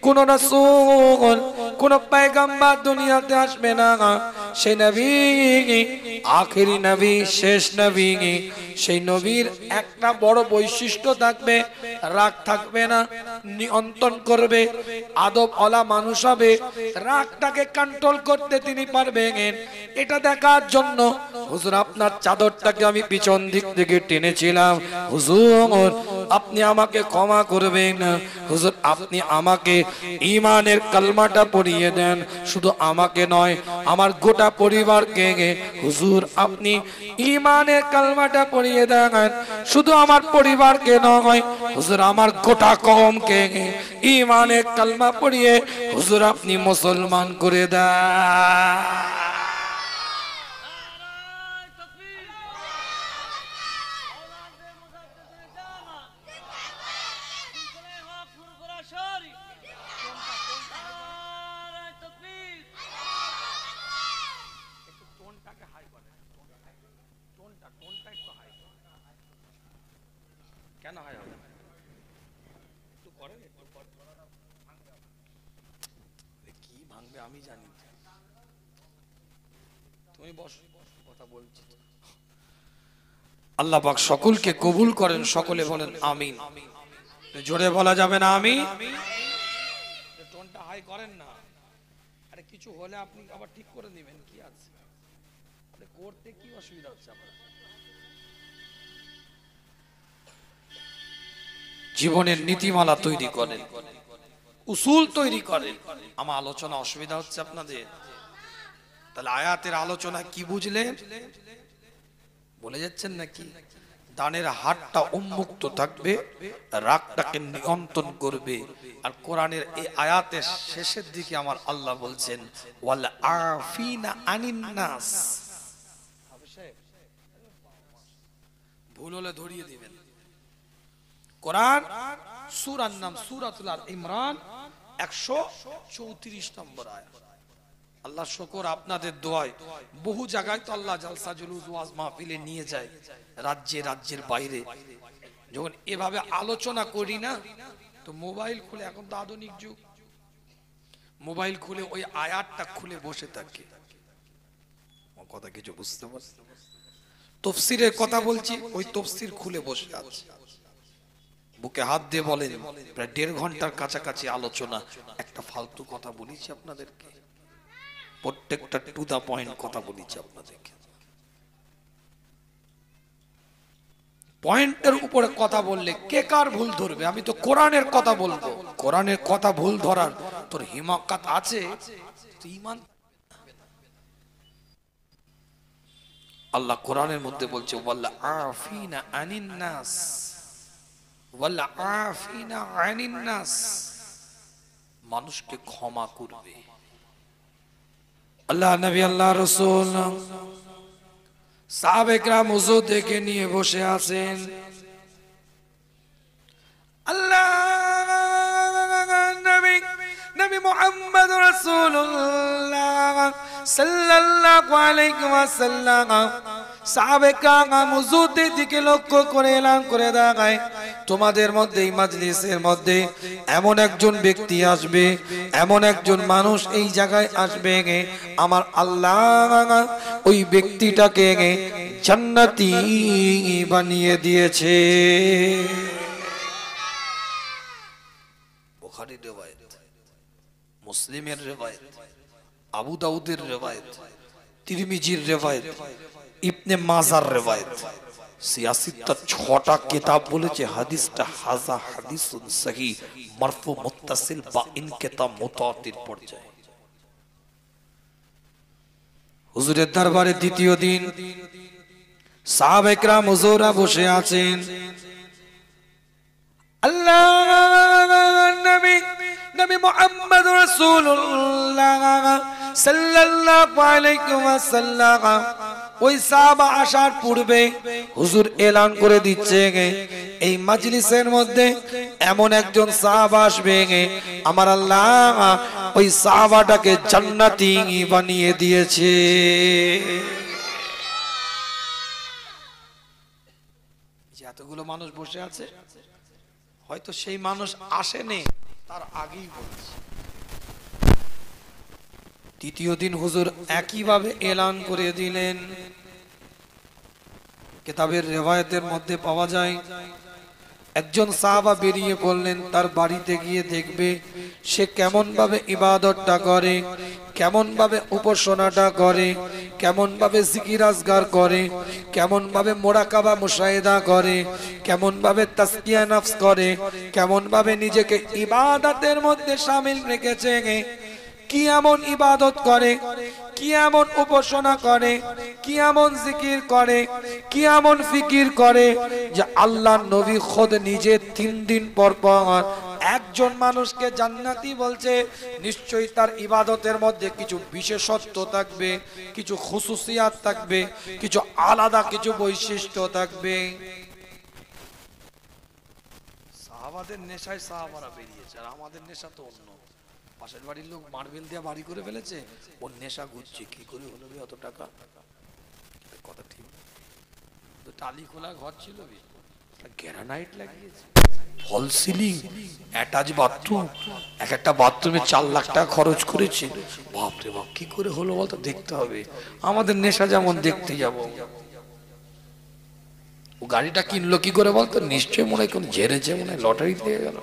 কোন রাসূল, কোন পয়গম্বর দুনিয়াতে আসবে না, সেই নবী আখেরি নবী, শেষ নবী। সেই নবীর একটা বড় বৈশিষ্ট্য থাকবে, রাগ থাকবে না, নিয়ন্ত্রণ করবে, আদব ওয়ালা মানুষ হবে, রাগটাকে কন্ট্রোল করতে তিনি পারবেন। এটা দেখার জন্য হুজুর আপনার চাদরটাকে আমি পিছন দিক থেকে টেনেছিলাম, হুজুর আপনি আমাকে ক্ষমা করবেন, হুজুর আপনি আমাকে ঈমানের কালমাটা পড়িয়ে দেন, শুধু আমাকে নয় আমার গোটা পরিবারকে, হুজুর আপনি ঈমানের কালমাটা পড়িয়ে দেন, শুধু আমার পরিবারকে নয় হুজুর আমার গোটা কওমকে ঈমানের কালমা পড়িয়ে হুজুর আপনি মুসলমান করে দেন। আমি জানি তুমি বস, কথা বলছি। আল্লাহ পাক সকলকে কবুল করেন, সকলে বলেন আমিন। জোরে বলা যাবে না আমিন? টোনটা হাই করেন না, আরে কিছু হলে আপনি আবার ঠিক করে দিবেন, কি আছে করতে, কি অসুবিধা হচ্ছে আপনার? জীবনের নীতিমালা তৈরি করেন, উসুল তৈরি করেন। আমার আলোচনা অসুবিধা হচ্ছে আপনাদের? তাহলে আয়াতের আলোচনা কি বুঝলেন? বলে যাচ্ছেন নাকি? দানের হাতটা উন্মুক্ত থাকবে, রাগটাকে নিয়ন্ত্রণ করবে। আর কোরআনের এই আয়াতের শেষের দিকে আমার আল্লাহ বলছেন ওয়াল আফিনা আনিন নাস, ভুল হলে ধরিয়ে দিবেন। কোরআন সূরার নাম সূরাতুল আল ইমরান, 134 নম্বর আয়াত। আল্লাহ শুকর আপনাদের দোয়ায় বহু জায়গায় তো আল্লাহ জালসা জুলুস ওয়াজ মাহফিলে নিয়ে যায়, রাজ্যের বাইরে। যখন এভাবে আলোচনা করি না, তো মোবাইল খুলে, এখন তো আধুনিক যুগ, মোবাইল খুলে ওই আয়াতটা খুলে বসে থাকে। কথা কিছু বুঝতে পারছি? তাফসীরের কথা বলছি, ওই তাফসীর খুলে বসে আছে, বুকে হাত দিয়ে বলেন প্রায় 1.5 ঘন্টার কাছাকাছি আলোচনা। একটা ফালতু কথা বলেছি আপনাদেরকে? প্রত্যেকটা টু দা পয়েন্ট কথা বলেছি আপনাদেরকে। পয়েন্টের উপরে কথা বললে কে কার ভুল ধরবে? আমি তো কোরআনের কথা বলবো, কোরআনের কথা ভুল ধরার তোর হিমাকাত আছে? ঈমান আল্লাহ কোরআনের মধ্যে বলছে ওয়াল্লা আফিনা আনিন নাস, ওয়াল্লা আফিনা আনিন নাস, মানুষকে ক্ষমা করবে। আল্লাহ নবী আল্লাহ রাসূল সাহাবায়ে কেরাম ওযু দেখে নিয়ে বসে আছেন। আল্লাহ নবী মুহাম্মদ রাসূলুল্লাহ সাল্লাল্লাহু আলাইহি ওয়াসাল্লাম সাহাবায়ে কেরাম ওযুতে দিকে লক্ষ্য করে এলান করে দেখায়, তোমাদের মধ্যে এই মাজলিসের মধ্যে এমন একজন ব্যক্তি আসবে, এমন একজন মানুষ এই জায়গায় আসবে, আমার আল্লাহ ওই ব্যক্তিটাকে জান্নাতি বানিয়ে দিয়েছে। বুখারীর riwayat, মুসলিমের riwayat, আবু দাউদের riwayat, তিরমিজির riwayat, ইবনে মাজার riwayat, সিয়াসিতা 6টা কিতাব বলেছে হাদিসটা হাজা হাদিসুন সহিহ মারফু মুত্তাসিল বা ইনকিতা মুতাওয়াতির পর্যায়ে। হুজুরের দরবারে দ্বিতীয় দিন সাহাবায়ে কেরাম হুজুরা বসে আছেন। আল্লাহ নবী মুহাম্মদ রাসূলুল্লাহ সাল্লাল্লাহু আলাইহি ওয়াসাল্লাম ওই সাহাবা আসার পূর্বে হুজুর এলান করে দিচ্ছে এই মাজলিসের মধ্যে এমন একজন সাহাবা আসবে, আমার আল্লাহ ওই সাহাবাটাকে জান্নাতি বানিয়ে দিয়েছে। এতগুলো মানুষ বসে আছে, হয়তো সেই মানুষ আসেনি, তার আগেই বলছে। তৃতীয় দিন হুজুর একইভাবে এলান করে দিলেন। কিতাবের রিওয়ায়াতের মধ্যে পাওয়া যায় একজন সাহাবা বেরিয়ে পড়লেন, তার বাড়িতে গিয়ে দেখবে সে কেমন ভাবে ইবাদতটা করে, কেমন ভাবে উপাসনাটা করে, কেমন ভাবে জিকির আজগার করে, কেমন ভাবে মুরাকাবা মুশাহিদা করে, কেমন ভাবে তাসকিয়া নফস করে, কেমন ভাবে নিজেকে ইবাদতের মধ্যে শামিল রেখেছে, কি এমন ইবাদত করে, কি এমন উপাসনা করে, কি এমন জিকির করে, কি এমন ফিকির করে যে আল্লাহর নবী খোদ নিজে 3 দিন পর পর একজন মানুষকে জান্নাতি বলছে। নিশ্চয়ই তার ইবাদতের মধ্যে কিছু বিশেষত্ব থাকবে, কিছু খুসুসিয়াত থাকবে, কিছু আলাদা কিছু বৈশিষ্ট্য থাকবে। সাহাবাদের নেশায় সাহাবারা বেরিয়েছে, আর আমাদের নেশা তো অন্য। পাশের বাড়ির লোক মার্বেল দিয়ে বাড়ি করে ফেলেছে, ওর নেশা ঘুরছে, কি করে হলো অত টাকা? কথা ঠিক, তো টালি খোলা ঘর ছিল, গ্রানাইট লাগিয়েছে, ফল সিলিং, অ্যাটাচ বাথরুম, এক একটা বাথরুমে 4 লাখ টাকা খরচ করেছে। বাপরে বাপ, কি করে হলো বলতো? দেখতে হবে। আমাদের নেশা যেমন দেখতে যাব, ও গাড়িটা কিনলো কি করে বলতো? নিশ্চয়ই মনে হয় কোন ঝেড়েছে, মনে হয় লটারি দিয়ে গেল।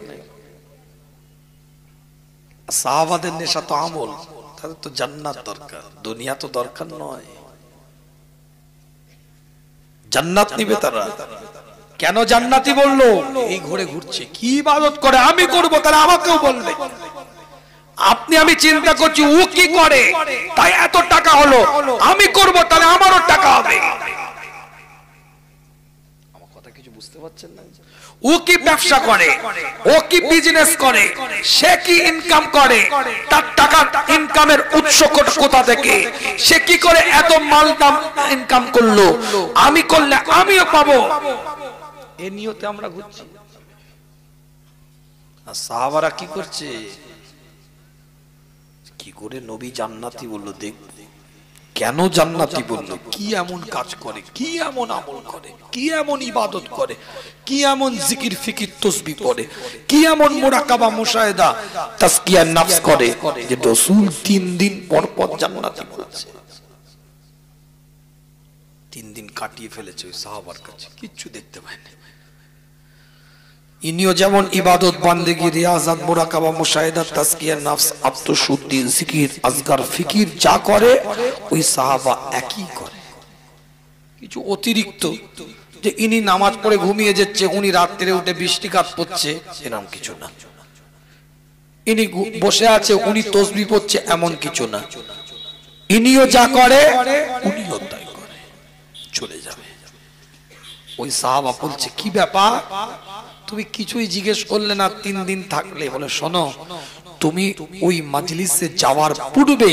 সাহাবাদের নেশা তো আমল, তাদের তো জান্নাত দরকার, দুনিয়া তো দরকার নয়। জান্নাত নিবে তারা। কেন জান্নাতি বললো? এই ঘুরে ঘুরছে, কি ইবাদত করে, আমি করব, তাহলে আমাকেও বলবে। আপনি আমি চিন্তা করছি ও কি করে তাই এত টাকা হলো, আমি করব, তাহলে আমারও টাকা হবে। আমার কথা কিছু বুঝতে পারছেন না? ও কি ব্যবসা করে, ও কি বিজনেস করে, সে কি ইনকাম করে, তার টাকার ইনকামের উৎস কোথা থেকে, সে কি করে এত মাল দাম ইনকাম করলো, আমি করলে আমিও পাবো, এই নিয়তে আমরা ঘুরছি। আর সাহাবারা কি করছে? কি করে নবী জান্নাতি বললো দেখবো, কেন জান্নাতি বললো, কি এমন কাজ করে, কি এমন আমল করে, কি এমন ইবাদত করে, কি এমন জিকির ফিকির তসবিহ করে, কি এমন মুরাকাবা মুশাহিদা তাসকিয়া নফস করে যে রাসূল 3 দিন পর পর জান্নাতি বলছে। 3 দিন কাটিয়ে ফেলেছে ওই সাহাবার কাছে, কিচ্ছু দেখতে পায়নি। ইনিও যেমন ইবাদত বান্দেগি রিয়াজাত মুরাকাবা মুশাহিদা তাসকিয়া নফস আত্মশুদ্ধি জিকির আজগার ফিকির যা করে ওই সাহাবা একই করে, কিছু অতিরিক্ত যে ইনি নামাজ পড়ে ঘুমিয়ে যাচ্ছে, উনি রাত্রে উঠে বৃষ্টিপাত পড়ছে, এরকম কিছু না। ইনি বসে আছে, উনি তসবিহ পড়ছে, এমন কিছু না। ইনিও যা করে উনিও তাই করে, চলে যাবে। ওই সাহাবা বলছে, কি ব্যাপার, তুমি কিছুই জিজ্ঞেস করলে না 3 দিন থাকলে? বলে, শোনো, তুমি ওই মাজলিসে যাওয়ার পূর্বে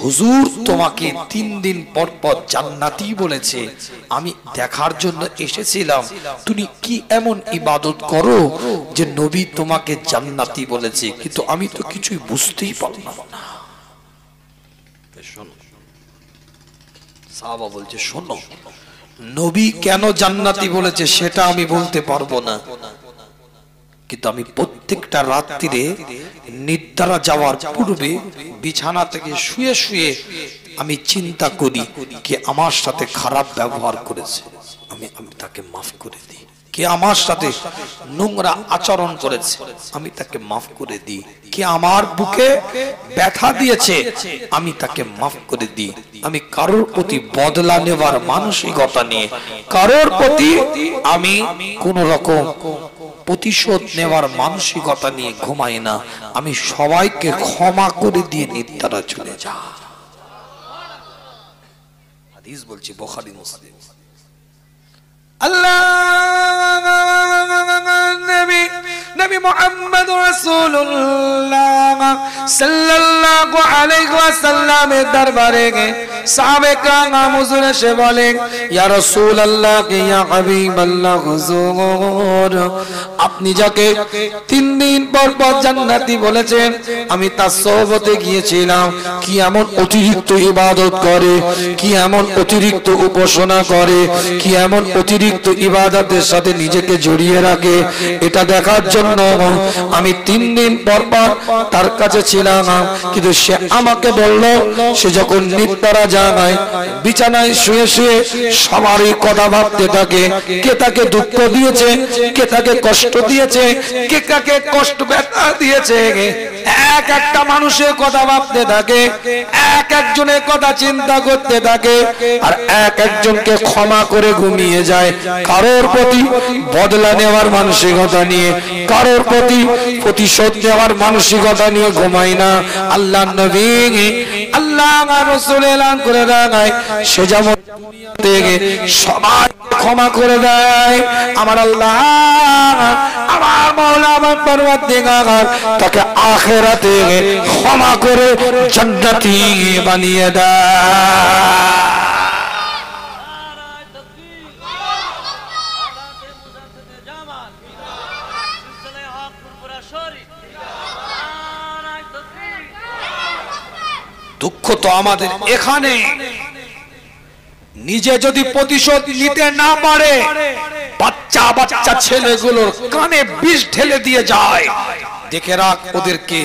হুজুর তোমাকে 3 দিন পর পর জান্নাতি বলেছে, আমি দেখার জন্য এসেছিলাম তুমি কি এমন ইবাদত করো যে নবী তোমাকে জান্নাতি বলেছে, কিন্তু আমি তো কিছুই বুঝতেই পারলাম না। শোনো, সাহাবা বলছে, শোনো, নবী কেন জান্নাতি বলেছে সেটা আমি বলতে পারবো না, কিন্তু আমি প্রত্যেকটা রাত্রিরে নিদ্রা যাওয়ার পূর্বে বিছানা থেকে শুয়ে শুয়ে আমি চিন্তা করি কে আমার সাথে খারাপ ব্যবহার করেছে, আমি তাকে মাফ করে দিই। কে আমার সাথে নোংরা আচরণ করেছে, আমি তাকে মাফ করে দিই। কে আমার বুকে ব্যথা দিয়েছে, আমি তাকে মাফ করে দিই। আমি কারোর প্রতি বদলা নেবার মানসিকতা নিয়ে, কারোর প্রতি আমি কোন রকম প্রতিশোধ নেওয়ার মানসিকতা নিয়ে ঘুমাই না। আমি সবাইকে ক্ষমা করে দিয়ে নিদ্রা চলে যা। হাদিস বলছি, বুখারী মুসলিম। আল্লাহ নবী মুহাম্মদ রাসূলুল্লাহ সাল্লাল্লাহু আলাইহি ওয়াসাল্লামের দরবারে সাহাবে کرام হুজুর এসে বলেন, ইয়া রাসূলুল্লাহ, ইয়া হাবিবাল্লাহ, হুজুর আপনি যাকে 3 দিন পর পর জান্নাতি বলেছেন, আমি তার সোহবতে গিয়েছিলাম, কি এমন অতিরিক্ত ইবাদত করে, কি এমন অতিরিক্ত উপাসনা করে, কি এমন অতিরিক্ত ইবাদতের সাথে নিজেকে জড়িয়ে রাখে, এটা দেখার জন্য আমি 3 দিন পর পর তার কাছে ছিলাম। কিন্তু সে আমাকে বলল, সে যখন নিদ্রা যায় বিছানায় শুয়ে শুয়ে সবারই কথা ভাবতে থাকে, কে তাকে দুঃখ দিয়েছে, কে তাকে কষ্ট দিয়েছে, কে কাকে কষ্ট ব্যথা দিয়েছে, এক একটা মানুষের কথা ভাবতে থাকে, এক একজনের কথা চিন্তা করতে থাকে, আর এক একজনকে ক্ষমা করে ঘুমিয়ে যায়। কারোর প্রতি বদলা নেওয়ার মানসিকতা নিয়ে, কারোর প্রতি প্রতিশোধ নেওয়ার মানসিকতা নিয়ে ঘুমাই না। আল্লাহ নবী, আল্লাহ রাসূল এলান করে দেয়, সে যেমন থেকে সবাই ক্ষমা করে দেয়, আমার আল্লাহ, আমার মাওলা, আমার পরওয়ারদিগার তাকে আখিরাতে ক্ষমা করে জান্নাতি বানিয়ে দেয়। দুঃখ তো আমাদের এখানে, নিজে যদি প্রতিশোধ নিতে না পারে, বাচ্চা বাচ্চা ছেলেগুলোর কানে বিষ ঢেলে দিয়ে যায়। দেখে রাখ, ওদেরকে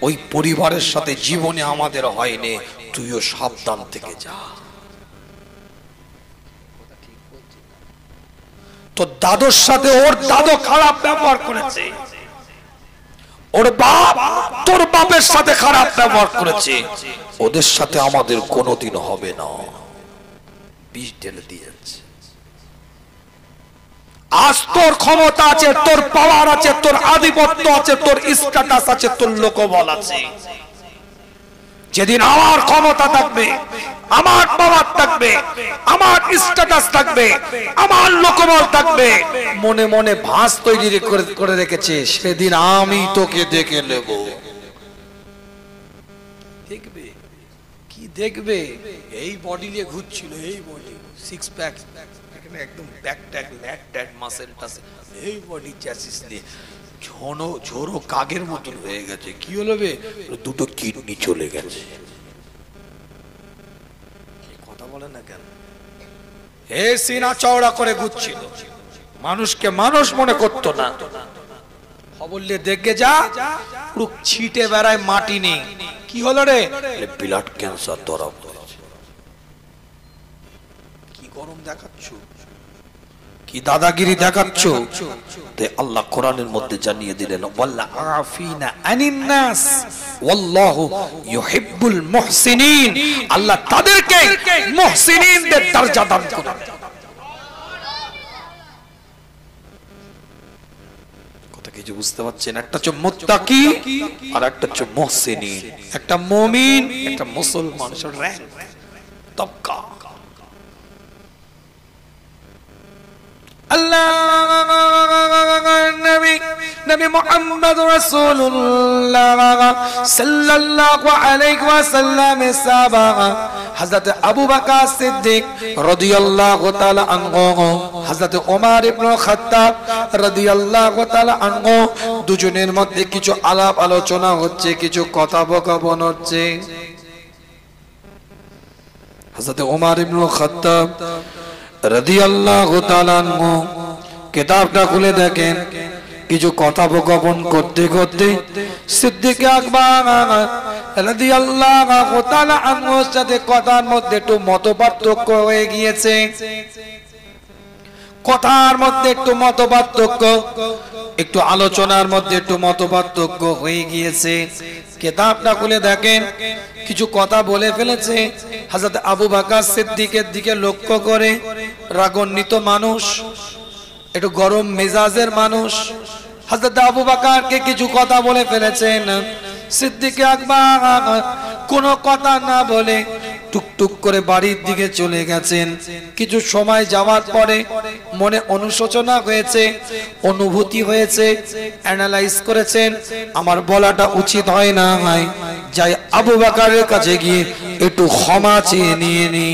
ওই পরিবারের সাথে জীবনে আমাদের হয়নি, তুইও সাবধান থেকে যা। তো দাদুর সাথে ওর দাদু খারাপ ব্যবহার করেছে, ওর বাপ তোর বাপের সাথে খারাপ ব্যবহার করেছে, ওদের সাথে আমাদের কোনোদিন হবে না, বিষ ঢেলে দিয়েছে। আজ তোর ক্ষমতা আছে, তোর পাওয়ার আছে, তোর আধিপত্য আছে, তোর স্ট্যাটাস আছে, তোর লোকবল আছে। যেদিন আমার ক্ষমতা থাকবে, আমার পাওয়ার থাকবে, আমার স্ট্যাটাস থাকবে, আমার লোকবল থাকবে, মনে মনে ভাঁজ তৈরি করে রেখেছে, সেদিন আমি তোকে দেখে নেব। দেখবে কি দেখবে? এই বডি নিয়ে ঘুরছিল, এই বডি, 6 প্যাক, এখানে একদম back tag, ল্যাট tag, muscle tassel, এই বডি চ্যাসিস নিয়ে ঝোড়ো কাগের মতন হয়ে গেছে। কি হলো বে? 2টো কিডনি চলে গেছে। কথা বলে না কেন? হে সিনা চওড়া করে ঘুরছিল, মানুষকে মানুষ মনে করতো না। বললে দেখে যা, পুরো ছিটে বেড়ায়, মাটি নেই। কি হলো রে? ব্লাড ক্যান্সার ধরা পড়েছে। কি গরম দেখাচ্ছ, কি দাদাগিরি দেখাচ্ছ? আল্লাহ কোরআনের মধ্যে জানিয়ে দিলেন, ওয়াল্লাহ আফিনা আনিন নাস ওয়াল্লাহু ইউহিব্বুল মুহসিনিন। আল্লাহ তাদেরকে মুহসিনিনদের দরজা দান করেন। কিছু বুঝতে পারছেন? একটা হচ্ছে মুত্তাকি আর একটা হচ্ছে মুহসিনিন, একটা মুমিন একটা মুসলমান, র্যাঙ্ক তবকা। আল্লাহ নবী মুহাম্মদ রাসূলুল্লাহ সাল্লাল্লাহু আলাইহি ওয়াসাল্লাম সাহাবা হযরত আবু বকর সিদ্দিক রাদিয়াল্লাহু তাআলা আনহু, হযরত ওমর ইবনে খাত্তাব রাদিয়াল্লাহু তাআলা আনহু, দুজনের মধ্যে কিছু আলাপ আলোচনা হচ্ছে, কিছু কথোপকথন হচ্ছে। হযরত ওমর ইবনে খাত্তাব রাদিয়াল্লাহু তাআলা আনহু কিতাবটা খুলে দেখেন, কিছু কথোপকথন করতে করতে সিদ্দিক আকবর রাদিয়াল্লাহু তাআলা আনহুর সাথে কথার মধ্যে একটু মতপার্থক্য হয়ে গিয়েছে। কথার মধ্যে একটু মতপার্থক্য, একটু আলোচনার মধ্যে একটু মতপার্থক্য হয়ে গিয়েছে। কিতাবটা খুলে দেখেন, কিছু কথা বলে ফেলেছে। হযরত আবু বকর সিদ্দিকের দিকে লক্ষ্য করে, রাগান্বিত মানুষ, একটু গরম মেজাজের মানুষ, হযরত আবু বকরকে কিছু কথা বলে ফেলেছেন। সিদ্দিক আকবর কোনো কথা না বলে টুকটুক করে বাড়ির দিকে চলে গেছেন। কিছু সময় যাওয়ার পরে মনে অনুশোচনা হয়েছে, অনুভূতি হয়েছে, অ্যানালাইজ করেছেন, আমার বলাটা উচিত হয় না, হয় যাই আবু বকরের কাছে গিয়ে একটু ক্ষমা চেয়ে নিয়ে নি।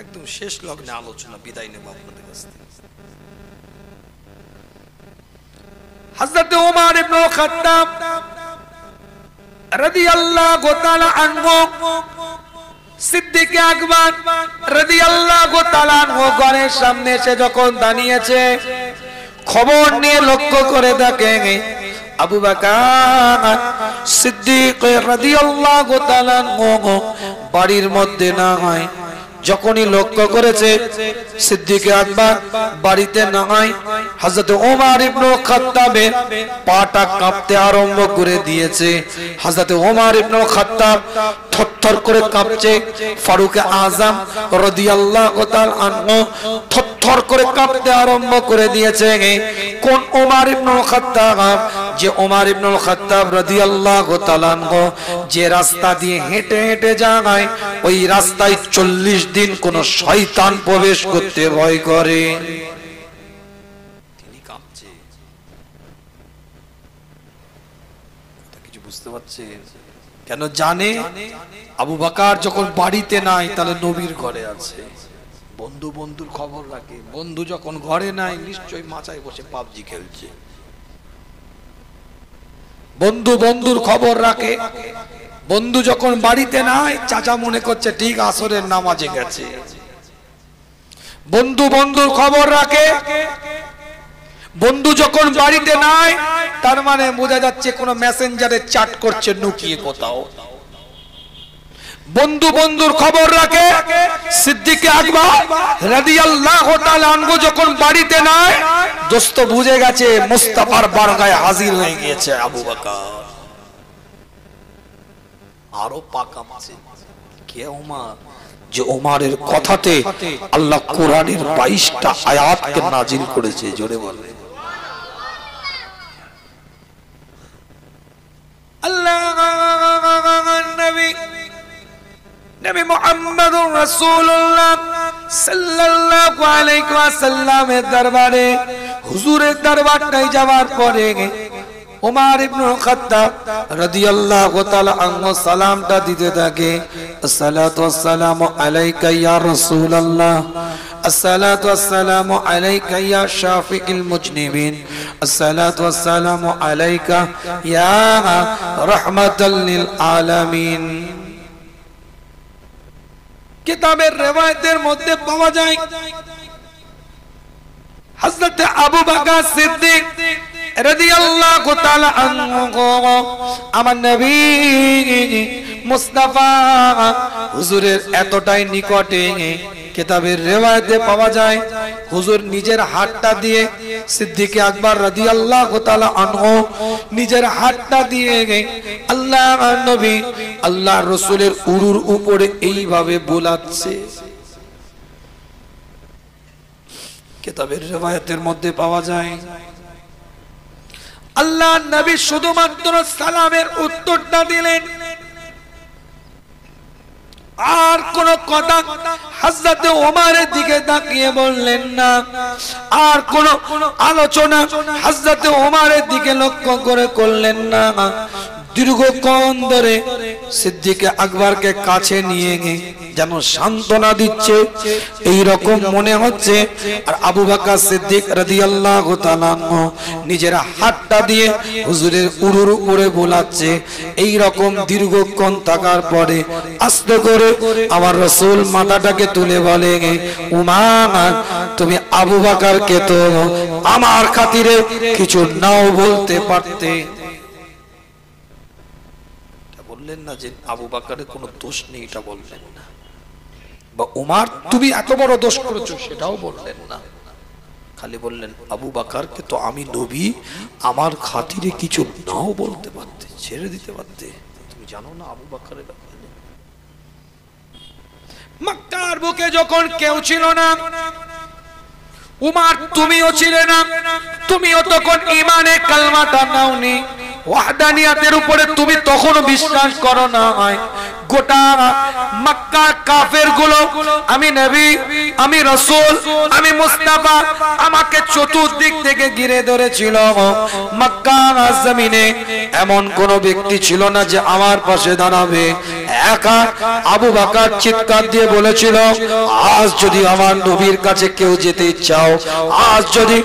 একদম শেষ লগ্নে আলোচনা, বিদায় নেব আপনাদের কাছ থেকে। হযরত ওমর ইবনে খাত্তাব রাদিয়াল্লাহু তাআলা আনহু, সিদ্দিক আকবর রাদিয়াল্লাহু তাআলা আনহু ঘরের সামনে এসে যখন দাঁড়িয়েছে, খবর নিয়ে লক্ষ্য করে দেখে আবু বকর সিদ্দিক রাদিয়াল্লাহু তাআলা আনহু বাড়ির মধ্যে না হয়। যখনই লক্ষ্য করেছে সিদ্দিক আকবর বাড়িতে না হয়, হযরত ওমর ইবনে খাত্তাবের পাটা কাঁপতে আরম্ভ করে দিয়েছে। হযরত ওমর ইবনে খাত্তাব থরথর করে কাঁপছে। ফারুক আযম রাদিয়াল্লাহু তাআলা আনহু থরথর করে কাঁপতে আরম্ভ করে দিয়েছে। কোন ওমর ইবনে খাত্তাব? যে ওমর ইবনে খাত্তাব রাদিয়াল্লাহু তাআলা আনহু যে রাস্তা দিয়ে হেঁটে হেঁটে যায়, ওই রাস্তায় 40 দিন কোন শয়তান প্রবেশ করতে ভয় করে। তিনি কাঁপছে। কিছু বুঝতে পারছে? কেন জানে আবু বকর যখন বাড়িতে নাই তাহলে নবীর ঘরে আছে। বন্ধু বন্ধুর খবর রাখে, বন্ধু যখন ঘরে নাই নিশ্চয়ই মাচায় বসে পাবজি খেলছে। বন্ধু বন্ধুর খবর রাখে, বন্ধু যখন বাড়িতে নাই চাচা মনে করছে ঠিক আসরের নামাজে গেছে। বন্ধু বন্ধুর খবর রাখে, বন্ধু যখন বাড়িতে নাই তার মানে বোঝা যাচ্ছে কোনো মেসেঞ্জারে চ্যাট করছে লুকিয়ে কোথাও। বন্ধু বন্ধুর খবর রাখে। সিদ্দিক আকবর রাদিয়াল্লাহু তাআলা আনহু যখন বাড়িতে নাই, দোস্ত বুঝে গেছে মুস্তাফার বারগায় হাজির হয়ে গিয়েছে আবু বকর। আরো পাকা মাছে কে ওমর? যে ওমরের কথাতে আল্লাহ কোরআনের 22টা আয়াতকে নাজিল করেছে। জোরে বলে আল্লাহ। নবী মুহাম্মদুর রাসূলুল্লাহ সাল্লাল্লাহু আলাইহি ওয়াসাল্লামের দরবারে, হুজুরের দরবারটাই যাওয়ার পরে ওমর ইবনে খাত্তাব রাদিয়াল্লাহু তাআলা আনহু সালামটা দিতে থাকে। আসসালাতু ওয়াসসালামু আলাইকা ইয়া রাসূলুল্লাহ, আসসালাতু ওয়াসসালামু আলাইকা ইয়া শাফিউল মুজনিবিন, আসসালাতু ওয়াসসালামু আলাইকা ইয়া রাহমাতাল লিল আলামিন। কিতাবের রিওয়ায়াতের মধ্যে পাওয়া যায় হযরত আবু বকর সিদ্দিক রাদিয়াল্লাহু তাআলা আনহু আমার নবী মুস্তাফা হুজুরের এতটাই নিকটে, কিতাবের রিওয়ায়াতে পাওয়া যায় হুজুর নিজের হাতটা দিয়ে সিদ্দিক আকবর রাদিয়াল্লাহু তাআলা আনহু নিজের হাতটা দিয়ে আল্লাহ নবী আল্লাহ রাসূলের উরুর উপরে এইভাবে বোলাচ্ছে। কিতাবের রিওয়ায়াতের মধ্যে পাওয়া যায়। আল্লাহ নবী শুধুমাত্র সালামের উত্তরটা দিলেন, আর কোন কথা হযরত ওমরের দিকে তাকিয়ে বললেন না, আর কোন আলোচনা হযরত ওমরের দিকে লক্ষ্য করে করলেন না। দীর্ঘক্ষণ ধরে সিদ্দিক আকবরকে কাছে নিয়ে গিয়ে যেন সান্ত্বনা দিচ্ছে এই রকম মনে হচ্ছে। আর আবু বকর সিদ্দিক রাদিয়াল্লাহু তাআলা নিজের হাতটা দিয়ে হুজুরের উরুর উপরে বোলাচ্ছে। এই রকম দীর্ঘক্ষণ থাকার পরে আস্তে করে আমার রাসূল মাথাটাকে তুলে বলে, উমার তুমি আবু বকরকে তো আমার খাতিরে কিছু নাও বলতে পারতে। বললেন না যে আবু বকরের কোনো দোষ নেই, এটা বললেন না। বা উমার তুমি এত বড় দোষ করেছো, সেটাও বললেন না। খালি বললেন আবু বকরকে তো আমি নবী, আমার খাতিরে কিছু নাও বলতে পারতে, ছেড়ে দিতে পারতে। তুমি জানো না আবু বকরের ব্যাপারে? মক্কার বুকে যখন কেউ ছিল না, উমার তুমিও ছিলে না, তুমিও তখন ঈমানে কালমাটা নাওনি, ওয়াহদানিয়াতের উপরে তুমি তখনও বিশ্বাস করো না। গোটা মক্কা কাফের গুলো আমি নবী, আমি রাসূল, আমি মুস্তাফা, আমাকে চতুর্দিক থেকে ঘিরে ধরেছিল। মক্কার জমিনে এমন কোন ব্যক্তি ছিল না যে আমার পাশে দাঁড়াবে। একা আবু বকর চিৎকার দিয়ে বলেছিল, আজ যদি আমার নবীর কাছে কেউ যেতে চাও, আজ যদি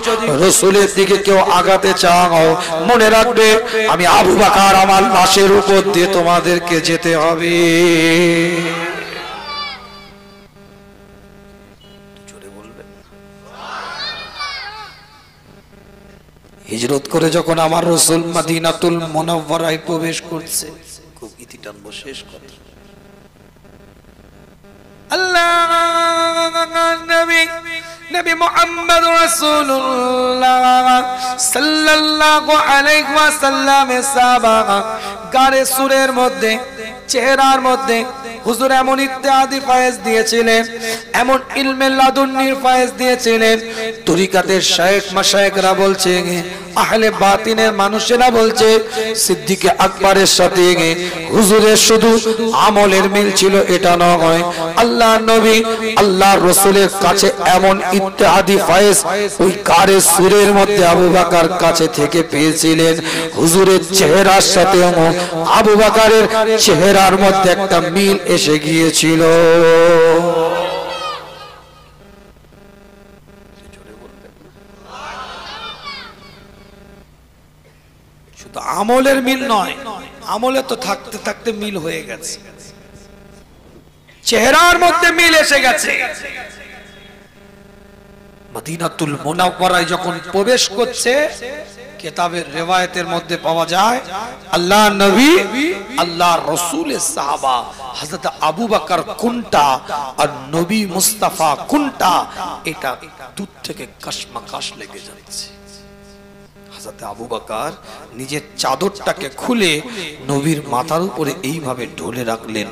রাসূলের দিকে কেউ আগাতে চাও, মনে রাখবে আমি আবু বকর আমার লাশের উপর দিয়ে তোমাদেরকে যেতে হবে। হিজরত করে যখন আমার রাসূল মদিনাতুল মুনাওয়ারায় প্রবেশ করছে, খুব ইতি টানবো, শেষ কথা। আল্লাহ নবী নবী মুহাম্মদ রাসূলুল্লাহ সাল্লাল্লাহু আলাইহি ওয়াসাল্লাম সাহাবা গারে সুরের মধ্যে, চেহারার মধ্যে হুজুর এমন ইত্যাদি ফায়েজ দিয়েছিলেন, এমন ইলমে লাদুন্নির ফায়েজ দিয়েছিলেন। তরিকাতের শায়েখ মাশায়েখরা বলছে, আহলে বাতিনের মানুষেরা বলছে, সিদ্দিক আকবরের সাথে হুজুরের শুধু আমলের মিল ছিল এটা নয়, আল্লাহ নবী আল্লাহর রাসূলের কাছে এমন ইত্যাদি ফায়েজ ওই গারে সুরের মধ্যে আবু বকর কাছে থেকে পেয়েছিলেন। হুজুরের চেহারার সাথে আবু বকরের চেহারার মধ্যে একটা মিল এসে গিয়েছিল। শুধু আমলের মিল নয়, আমলে তো থাকতে থাকতে মিল হয়ে গেছে, চেহারার মধ্যে মিল এসে গেছে। মদিনাতুল মুনাওয়ারায় যখন প্রবেশ করছে, কিতাবের রিওয়ায়াতের মধ্যে পাওয়া যায়, আল্লাহ নবী আল্লাহর রাসূলের সাহাবা হযরত আবু বকর কোনটা আর নবী মুস্তাফা কোনটা, এটা দূর থেকে কশমাকাশ লেগে যাচ্ছে। হযরত আবু বকর নিজের চাদরটাকে খুলে নবীর মাথার উপরে এইভাবে ঢলে রাখলেন,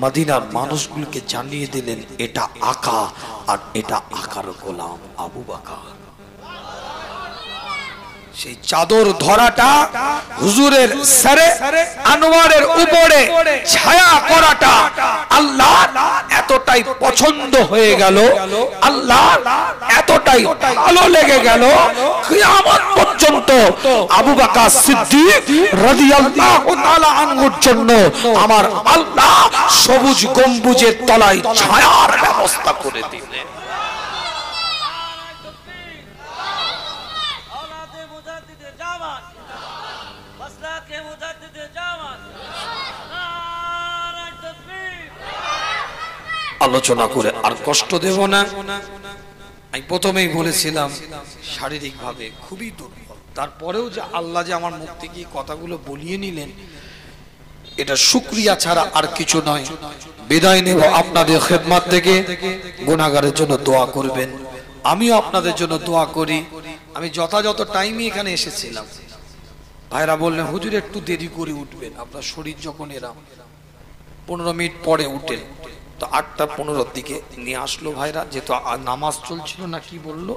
মদিনার মানুষগুলোকে জানিয়ে দিলেন এটা আকা আর এটা আকার গোলাম আবু বকর। সেই চাদর ধরাটা, হুজুরের সরে আনোয়ারের উপরে ছায়া করাটা আল্লাহ এতটাই পছন্দ হয়ে গেল, আল্লাহ এতটাই ভালো লেগে গেল, কিয়ামত পর্যন্ত আবু বকর সিদ্দিক রাদিয়াল্লাহু তাআলা আনহুর জন্য আমার আল্লাহ সবুজ গম্বুজের তলায় ছায়ার ব্যবস্থা করে দিলেন। আলোচনা করে আর কষ্ট দেব না। আমি প্রথমেই বলেছিলাম শারীরিক ভাবে খুবই দুর্বল, তারপরেও যে আল্লাহ যে আমার মুখ থেকে কথাগুলো বলিয়ে নিলেন, এটা শুকরিয়া ছাড়া আর কিছু নয়। বিদায় নেব আপনাদের খেদমত থেকে। গুনাহগারের জন্য দোয়া করবেন, আমিও আপনাদের জন্য দোয়া করি। আমি যথাযথ টাইমে এখানে এসেছিলাম, ভাইরা বললেন হুজুর একটু দেরি করে উঠবেন, আপনার শরীর যখন এরাম 15 মিনিট পরে উঠেন, তো 8টা 15 দিকে নিয়ে আসলো ভাইরা, যেহেতু নামাজ চলছিল না কি বললো,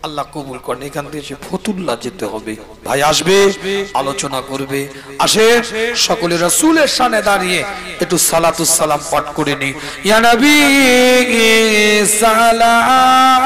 আল্লাহ কবুল করেন। এখান থেকে সে ফতুল্লাহ যেতে হবে, ভাই আসবে, আলোচনা করবে। আসে সকলে রাসূলের শানে দাঁড়িয়ে একটু সালাতুস সালাম পাঠ করে নি। ইয়া নবী সালাম